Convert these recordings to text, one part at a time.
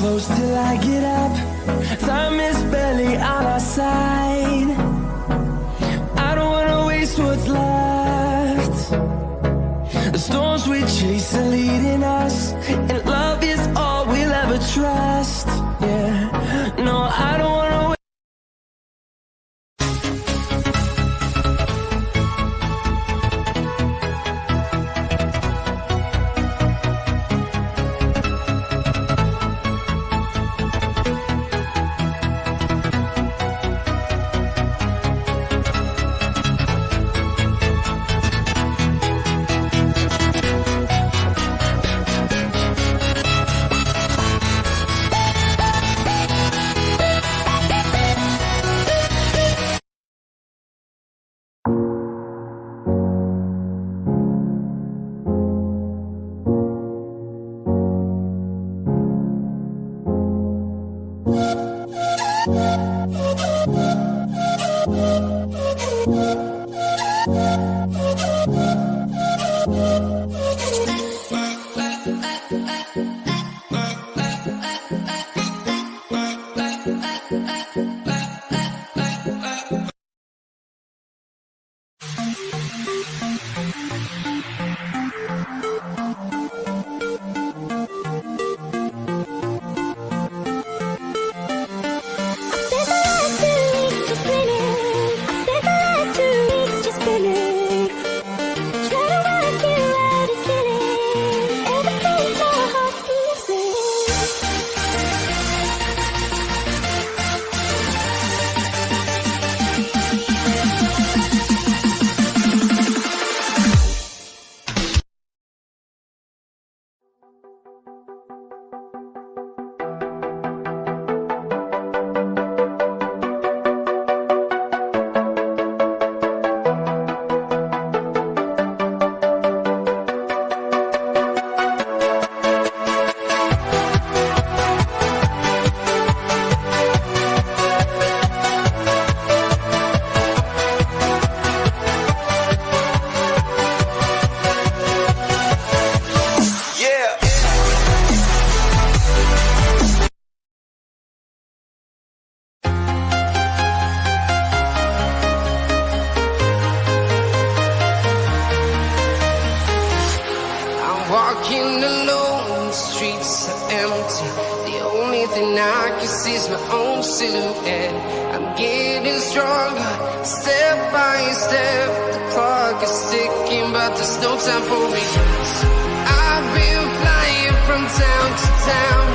close till I get up. Time is barely on our side. I don't wanna waste what's left. The storms we chase are leading us, and love is all we'll ever trust. Yeah, no, I don't wanna walking alone, the streets are empty. The only thing I can see is my own silhouette. I'm getting stronger, step by step. The clock is ticking, but there's no time for regrets. I've been flying from town to town.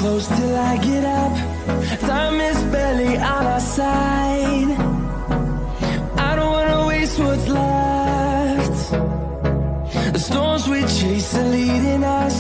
close till I get up. Time is barely on our side. I don't wanna waste what's left. The storms we chase are leading us.